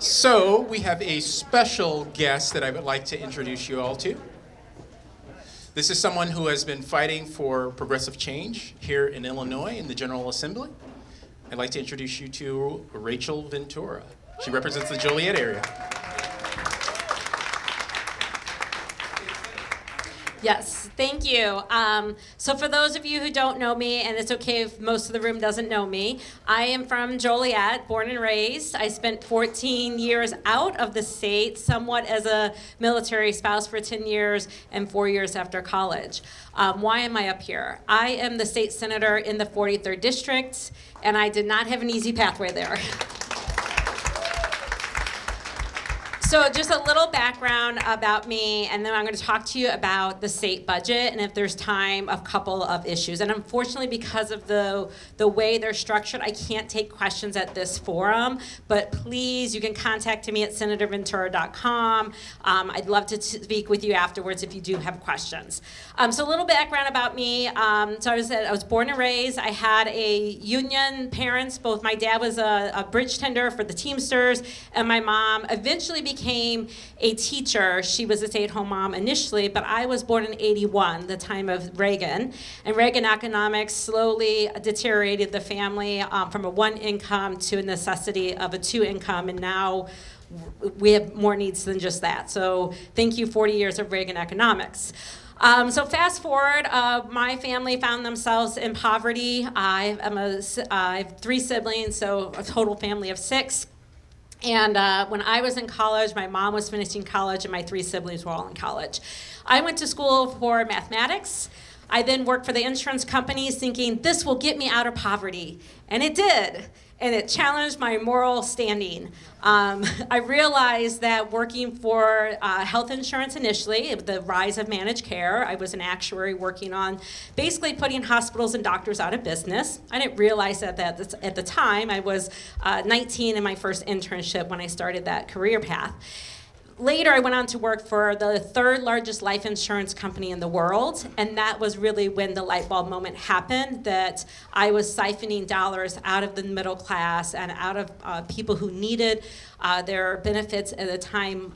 So we have a special guest that I would like to introduce you all to. This is someone who has been fighting for progressive change here in Illinois in the General Assembly. I'd like to introduce you to Rachel Ventura. She represents the Joliet area. Yes, thank you. So for those of you who don't know me, and it's okay if most of the room doesn't know me, I am from Joliet, born and raised. I spent 14 years out of the state, somewhat as a military spouse for 10 years and 4 years after college. Why am I up here? I am the state senator in the 43rd District, and I did not have an easy pathway there. So just a little background about me, and then I'm going to talk to you about the state budget, and if there's time, a couple of issues. And unfortunately, because of the way they're structured, I can't take questions at this forum, but please, you can contact me at senatorventura.com. I'd love to speak with you afterwards if you do have questions. So a little background about me. So I was born and raised. I had a union parents. Both my dad was a bridge tender for the Teamsters, and my mom eventually became a teacher. She was a stay-at-home mom initially, but I was born in 81, the time of Reagan. And Reagan economics slowly deteriorated the family from a one income to a necessity of a two income, and now we have more needs than just that. So thank you, 40 years of Reagan economics. So fast forward, my family found themselves in poverty. I have 3 siblings, so a total family of 6. And when I was in college, my mom was finishing college, and my 3 siblings were all in college. I went to school for mathematics. I then worked for the insurance companies thinking, this will get me out of poverty. And it did. And it challenged my moral standing. I realized that working for health insurance initially, the rise of managed care, I was an actuary working on basically putting hospitals and doctors out of business. I didn't realize that at the time. I was 19 in my first internship when I started that career path. Later, I went on to work for the 3rd largest life insurance company in the world, and that was really when the light bulb moment happened, that I was siphoning dollars out of the middle class and out of people who needed their benefits at a time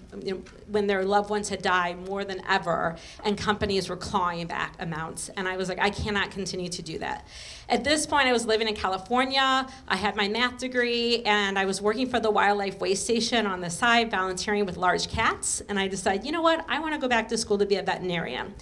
when their loved ones had died more than ever, and companies were clawing back amounts. And I was like, I cannot continue to do that. At this point, I was living in California. I had my math degree, and I was working for the Wildlife Waste Station on the side, volunteering with large cats. And I decided, you know what? I want to go back to school to be a veterinarian.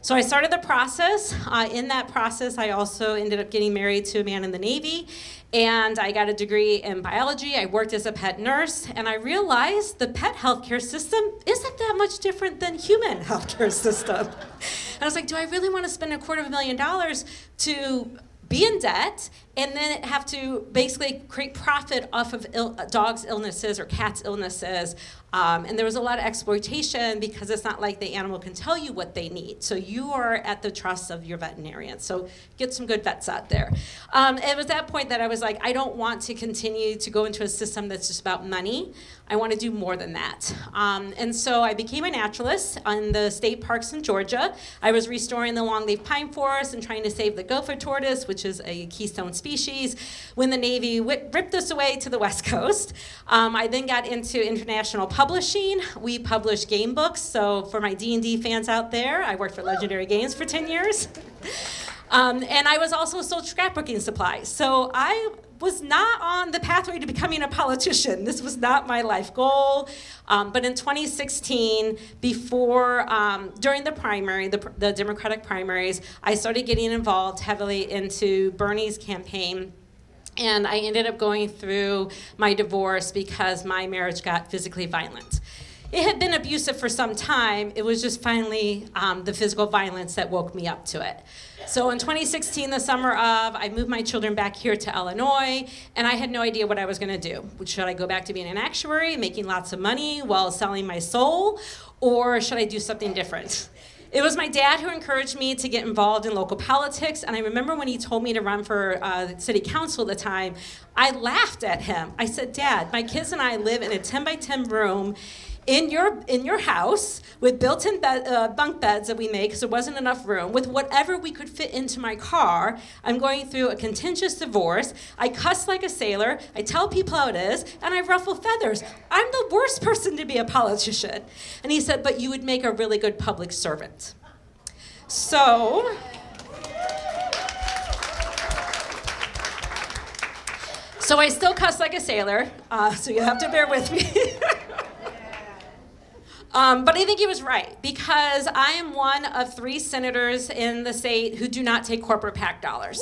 So I started the process. In that process, I also ended up getting married to a man in the Navy, and I got a degree in biology. I worked as a pet nurse, and I realized the pet healthcare system isn't that much different than human healthcare system. And I was like, do I really want to spend $250,000 to be in debt and then have to basically create profit off of dogs' illnesses or cats' illnesses? And there was a lot of exploitation because it's not like the animal can tell you what they need. So you are at the trust of your veterinarian. So get some good vets out there. It was that point that I was like, I don't want to continue to go into a system that's just about money. I want to do more than that. And so I became a naturalist on the state parks in Georgia. I was restoring the longleaf pine forest and trying to save the gopher tortoise, which is a keystone species, when the Navy ripped us away to the West Coast. I then got into international publishing. We published game books. So for my D&D fans out there, I worked for Legendary Games for 10 years. And I was also sold scrapbooking supplies. So I was not on the pathway to becoming a politician. This was not my life goal. But in 2016, during the primary, the Democratic primaries, I started getting involved heavily into Bernie's campaign. And I ended up going through my divorce because my marriage got physically violent. It had been abusive for some time. It was just finally the physical violence that woke me up to it. So in 2016, the summer of, I moved my children back here to Illinois, and I had no idea what I was going to do. Should I go back to being an actuary, making lots of money while selling my soul, or should I do something different? It was my dad who encouraged me to get involved in local politics, and I remember when he told me to run for city council at the time, I laughed at him. I said, Dad, my kids and I live in a 10 by 10 room in your house with built-in bunk beds that we made because there wasn't enough room, with whatever we could fit into my car. I'm going through a contentious divorce. I cuss like a sailor. I tell people how it is, and I ruffle feathers. I'm the worst person to be a politician. And he said, but you would make a really good public servant. So I still cuss like a sailor, so you have to bear with me. But I think he was right, because I am one of 3 senators in the state who do not take corporate PAC dollars.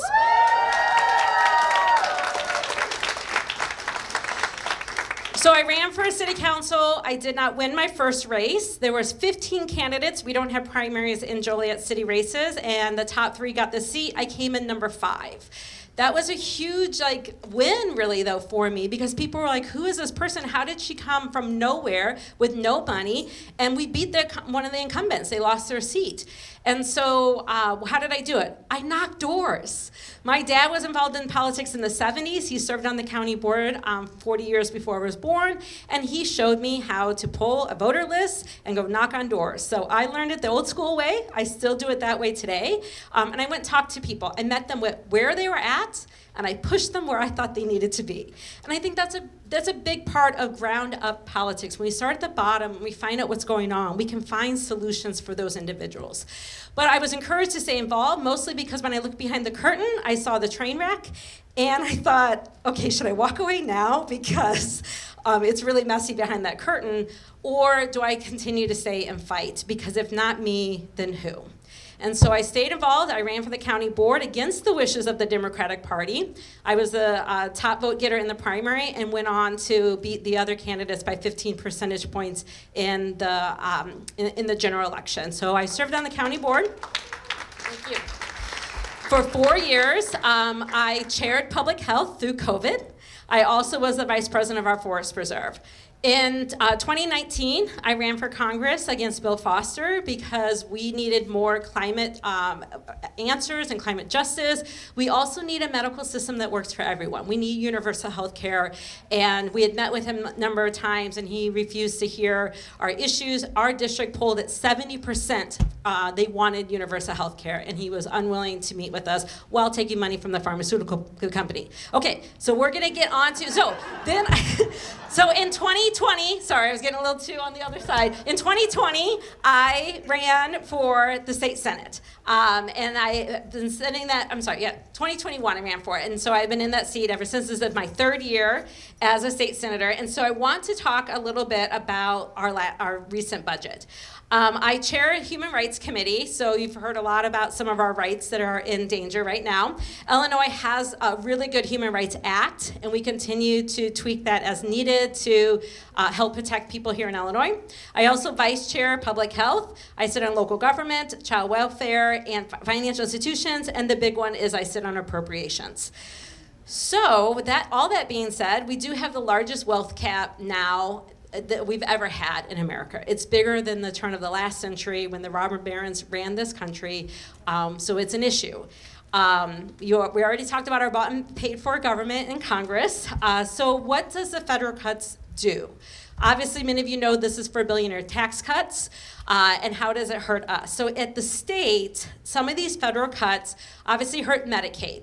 So I ran for a city council. I did not win my first race. There was 15 candidates. We don't have primaries in Joliet city races, and the top 3 got the seat. I came in number 5. That was a huge win, really, though, for me, because people were like, who is this person? How did she come from nowhere with no money? And we beat one of the incumbents. They lost their seat. And so how did I do it? I knocked doors. My dad was involved in politics in the 70s. He served on the county board 40 years before I was born, and he showed me how to pull a voter list and go knock on doors. So I learned it the old school way. I still do it that way today. And I went and talked to people. I met them where they were at, and I pushed them where I thought they needed to be. And I think that's a big part of ground-up politics. When we start at the bottom and we find out what's going on, we can find solutions for those individuals. But I was encouraged to stay involved, mostly because when I looked behind the curtain, I saw the train wreck, and I thought, okay, should I walk away now because it's really messy behind that curtain, or do I continue to stay and fight? Because if not me, then who? And so I stayed involved. I ran for the county board against the wishes of the Democratic Party. I was the top vote getter in the primary and went on to beat the other candidates by 15 percentage points in the general election. So I served on the county board. Thank you. For 4 years, I chaired public health through COVID. I also was the vice president of our forest preserve. In 2019, I ran for Congress against Bill Foster because we needed more climate answers and climate justice. We also need a medical system that works for everyone. We need universal health care, and we had met with him a number of times, and he refused to hear our issues. Our district polled at 70%. They wanted universal health care, and he was unwilling to meet with us while taking money from the pharmaceutical company. Okay, so we're gonna get on to, so in 2020, sorry, I was getting a little too on the other side. In 2020, I ran for the state senate. And I've been sitting 2021 I ran for it. And so I've been in that seat ever since. This is my 3rd year as a state senator. And so I want to talk a little bit about our recent budget. I chair a Human Rights Committee, so you've heard a lot about some of our rights that are in danger right now. Illinois has a really good Human Rights Act, and we continue to tweak that as needed to help protect people here in Illinois. I also vice chair public health. I sit on local government, child welfare, and financial institutions, and the big one is I sit on appropriations. So with all that being said, we do have the largest wealth cap now that we've ever had in America. It's bigger than the turn of the last century when the robber barons ran this country, so it's an issue. We already talked about our bought and paid for government in Congress. So what does the federal cuts do? Obviously, many of you know this is for billionaire tax cuts, and how does it hurt us? So at the state, some of these federal cuts obviously hurt Medicaid.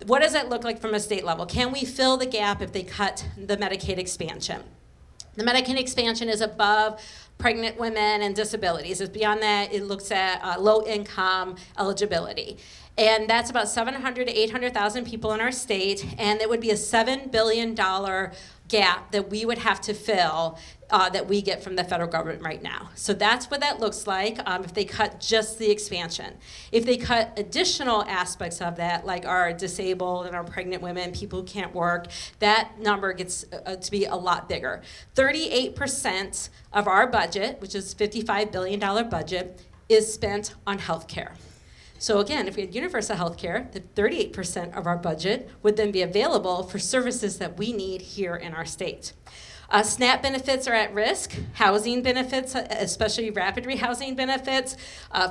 What does that look like from a state level? Can we fill the gap if they cut the Medicaid expansion? The Medicaid expansion is above pregnant women and disabilities. It's beyond that, it looks at low-income eligibility. And that's about 700 to 800,000 people in our state, and it would be a $7 billion gap that we would have to fill that we get from the federal government right now. So that's what that looks like if they cut just the expansion. If they cut additional aspects of that, like our disabled and our pregnant women, people who can't work, that number gets to be a lot bigger. 38% of our budget, which is $55 billion budget, is spent on health care. So again, if we had universal health care, the 38% of our budget would then be available for services that we need here in our state. SNAP benefits are at risk, housing benefits, especially rapid rehousing benefits,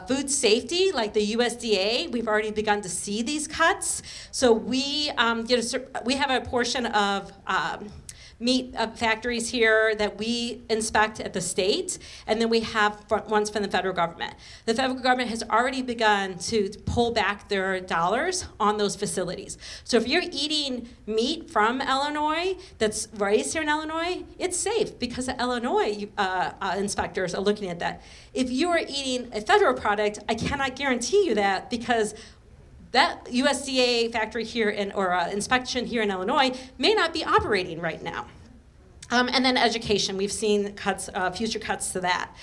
food safety, like the USDA, we've already begun to see these cuts. So we have a portion of meat factories here that we inspect at the state, and then we have ones from the federal government. The federal government has already begun to pull back their dollars on those facilities. So if you're eating meat from Illinois that's raised here in Illinois, it's safe because the Illinois inspectors are looking at that. If you are eating a federal product, I cannot guarantee you that because that USDA factory here or inspection here in Illinois may not be operating right now. And then education, we've seen cuts, future cuts to that.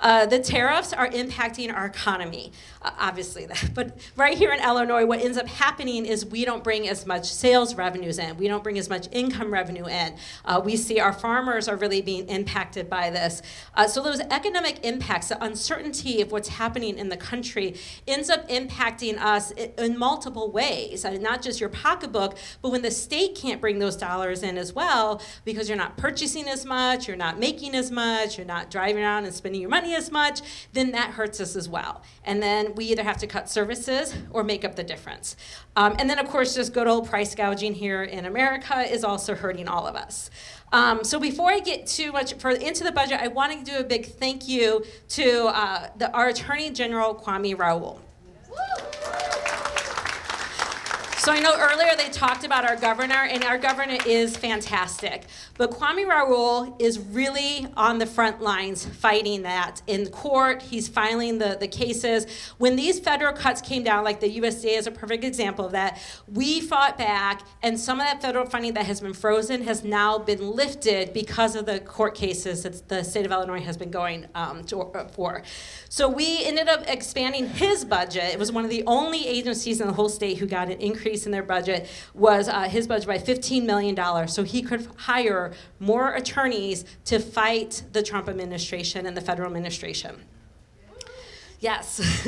The tariffs are impacting our economy, obviously. But right here in Illinois, what ends up happening is we don't bring as much sales revenues in. We don't bring as much income revenue in. We see our farmers are really being impacted by this. So those economic impacts, the uncertainty of what's happening in the country ends up impacting us in multiple ways. I mean, not just your pocketbook, but when the state can't bring those dollars in as well because you're not purchasing as much, you're not making as much, you're not driving around and spending your money as much, then that hurts us as well. And then we either have to cut services or make up the difference. And then, of course, just good old price gouging here in America is also hurting all of us. So before I get too much further into the budget, I want to do a big thank you to our Attorney General, Kwame Raoul. So I know earlier they talked about our governor, and our governor is fantastic. But Kwame Raoul is really on the front lines fighting that in court. He's filing the cases. When these federal cuts came down, like the USDA is a perfect example of that, we fought back, and some of that federal funding that has been frozen has now been lifted because of the court cases that the state of Illinois has been going for. So we ended up expanding his budget. It was one of the only agencies in the whole state who got an increase in their budget, was his budget by $15 million, so he could hire more attorneys to fight the Trump administration and the federal administration. Yes.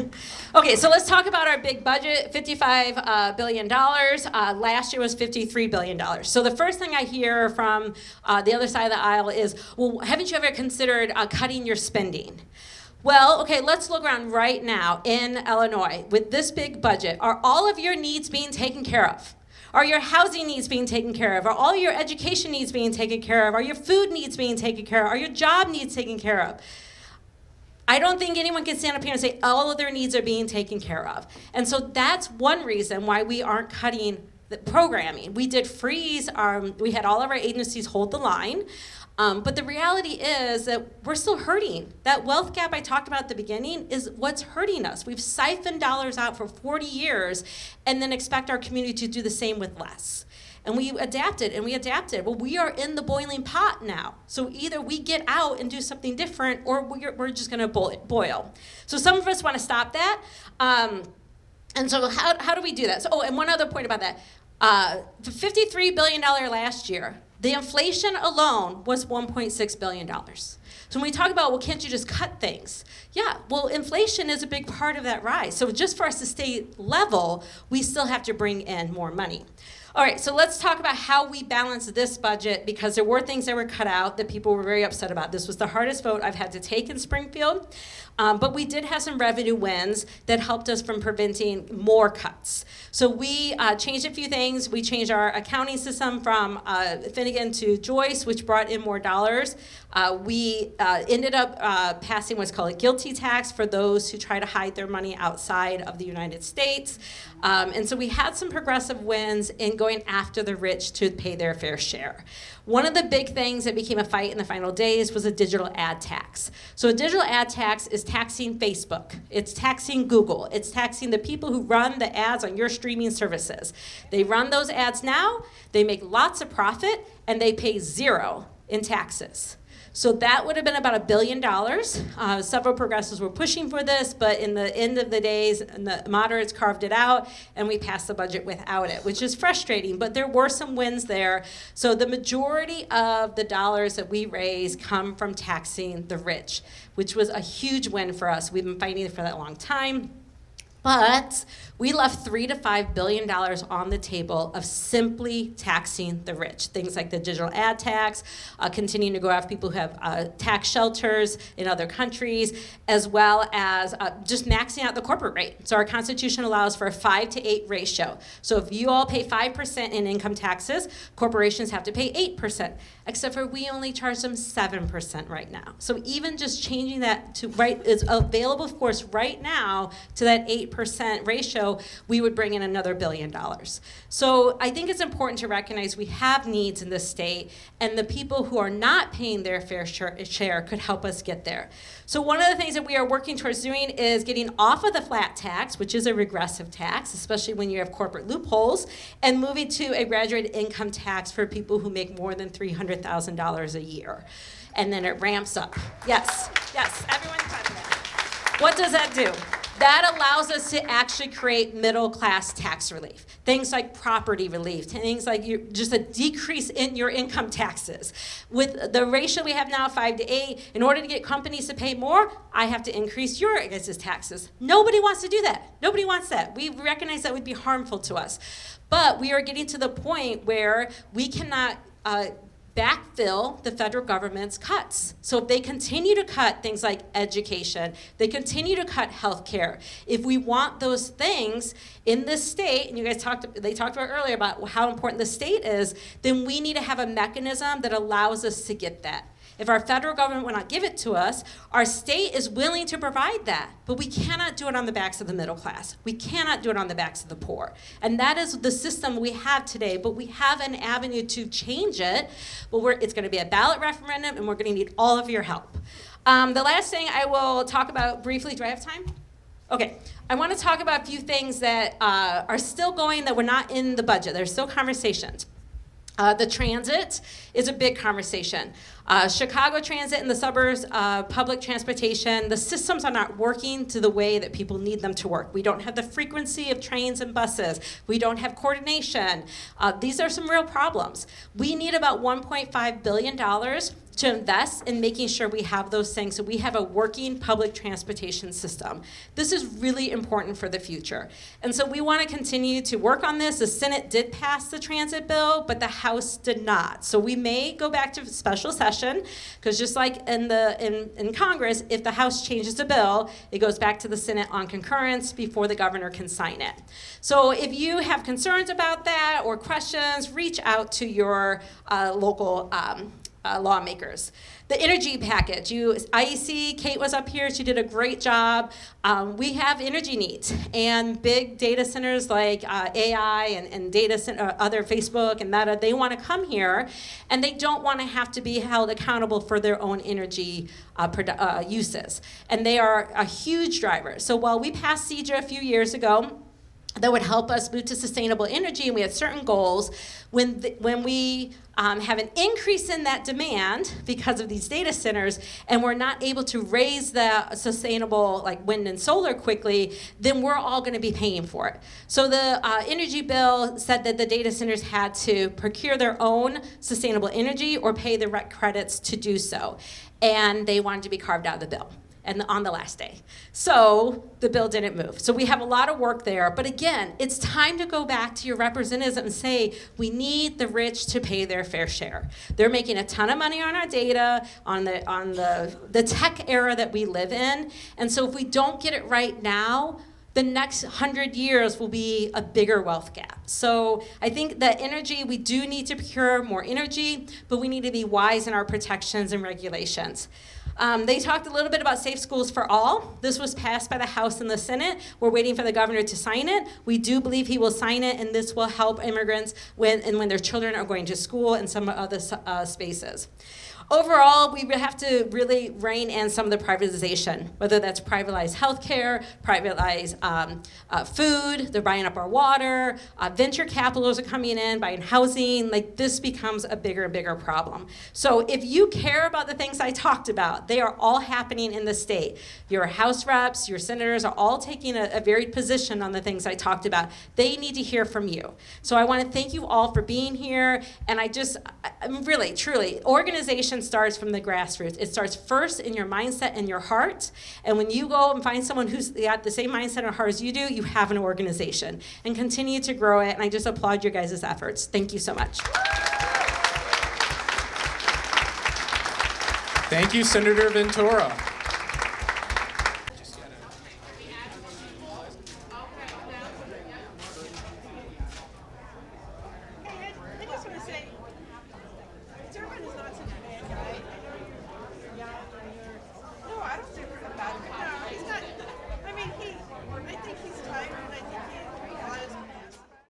Okay, so let's talk about our big budget, $55 billion. Last year was $53 billion. So the first thing I hear from the other side of the aisle is, well, haven't you ever considered cutting your spending? Well, okay, let's look around right now in Illinois. With this big budget, are all of your needs being taken care of? Are your housing needs being taken care of? Are all your education needs being taken care of? Are your food needs being taken care of? Are your job needs taken care of? I don't think anyone can stand up here and say all of their needs are being taken care of. And so that's one reason why we aren't cutting the programming. We did freeze, we had all of our agencies hold the line. But the reality is that we're still hurting. That wealth gap I talked about at the beginning is what's hurting us. We've siphoned dollars out for 40 years and then expect our community to do the same with less. And we adapted and we adapted. Well, we are in the boiling pot now. So either we get out and do something different or we're just going to boil. So some of us want to stop that. And so how do we do that? So, and one other point about that. The $53 billion last year, the inflation alone was $1.6 billion. So when we talk about, well, can't you just cut things? Yeah, well, inflation is a big part of that rise. So just for us to stay level, we still have to bring in more money. All right, so let's talk about how we balance this budget, because there were things that were cut out that people were very upset about. This was the hardest vote I've had to take in Springfield, but we did have some revenue wins that helped us from preventing more cuts. So we changed a few things. We changed our accounting system from Finnegan to Joyce, which brought in more dollars. We ended up passing what's called a guilty tax for those who try to hide their money outside of the United States. And so we had some progressive wins in going after the rich to pay their fair share. One of the big things that became a fight in the final days was a digital ad tax. So a digital ad tax is taxing Facebook. It's taxing Google. It's taxing the people who run the ads on your streaming services. They run those ads now, they make lots of profit, and they pay zero in taxes. So that would have been about $1 billion. Several progressives were pushing for this, but in the end of the days, the moderates carved it out, and we passed the budget without it, which is frustrating, but there were some wins there. So the majority of the dollars that we raise come from taxing the rich, which was a huge win for us. We've been fighting for that a long time. But we left $3 to $5 billion on the table of simply taxing the rich. Things like the digital ad tax, continuing to go after people who have tax shelters in other countries, as well as just maxing out the corporate rate. So our Constitution allows for a 5 to 8 ratio. So if you all pay 5% in income taxes, corporations have to pay 8%, except for we only charge them 7% right now. So even just changing that to is available for us right now to that 8% ratio, we would bring in another $1 billion. So I think it's important to recognize we have needs in this state, and the people who are not paying their fair share could help us get there. So one of the things that we are working towards doing is getting off of the flat tax, which is a regressive tax, especially when you have corporate loopholes, and moving to a graduated income tax for people who make more than $300,000 a year. And then it ramps up. Yes, everyone's talking about that. What does that do? That allows us to actually create middle-class tax relief. Things like property relief, things like just a decrease in your income taxes. With the ratio we have now, 5 to 8, in order to get companies to pay more, I have to increase your guys' taxes. Nobody wants to do that. Nobody wants that. We recognize that would be harmful to us. But we are getting to the point where we cannot backfill the federal government's cuts. So if they continue to cut things like education, they continue to cut health care, if we want those things in this state, and you guys talked about earlier about how important the state is, then we need to have a mechanism that allows us to get that. If our federal government will not give it to us, our state is willing to provide that, but we cannot do it on the backs of the middle class. We cannot do it on the backs of the poor. And that is the system we have today, but we have an avenue to change it, but it's going to be a ballot referendum, and we're going to need all of your help. The last thing I will talk about briefly, do I have time? Okay, I want to talk about a few things that are still going that were not in the budget. There's still conversations. The transit is a big conversation. Chicago transit and the suburbs, public transportation, the systems are not working to the way that people need them to work. We don't have the frequency of trains and buses. We don't have coordination. These are some real problems. We need about $1.5 billion to invest in making sure we have those things so we have a working public transportation system. This is really important for the future. And so we want to continue to work on this. The Senate did pass the transit bill, but the House did not. So we may go back to special session, because just like in Congress, if the House changes the bill, it goes back to the Senate on concurrence before the governor can sign it. So if you have concerns about that or questions, reach out to your local lawmakers. The energy package, IEC, Kate was up here, she did a great job. We have energy needs, and big data centers like AI and data center, other Facebook and Meta, they want to come here, and they don't want to have to be held accountable for their own energy uses. And they are a huge driver. So while we passed CEJA a few years ago, that would help us move to sustainable energy, and we had certain goals. When we have an increase in that demand because of these data centers, and we're not able to raise the sustainable, like wind and solar quickly, then we're all going to be paying for it. So the energy bill said that the data centers had to procure their own sustainable energy or pay the REC credits to do so, and they wanted to be carved out of the bill. And on the last day. So the bill didn't move. So we have a lot of work there. But again, it's time to go back to your representatives and say, we need the rich to pay their fair share. They're making a ton of money on our data, on the tech era that we live in. And so if we don't get it right now, the next 100 years will be a bigger wealth gap. So I think that energy, we do need to procure more energy, but we need to be wise in our protections and regulations. They talked a little bit about Safe Schools for All. This was passed by the House and the Senate. We're waiting for the governor to sign it. We do believe he will sign it, and this will help immigrants when their children are going to school and some other spaces. Overall, we have to really rein in some of the privatization, whether that's privatized healthcare, privatized food, they're buying up our water, venture capitalists are coming in, buying housing. Like, this becomes a bigger and bigger problem. So if you care about the things I talked about, they are all happening in the state. Your House reps, your senators are all taking a varied position on the things I talked about. They need to hear from you. So I want to thank you all for being here, and I'm really, truly, organizations organization starts from the grassroots. It starts first in your mindset and your heart. And when you go and find someone who's got the same mindset and heart as you do, you have an organization. And continue to grow it. And I just applaud your guys' efforts. Thank you so much. Thank you, Senator Ventura.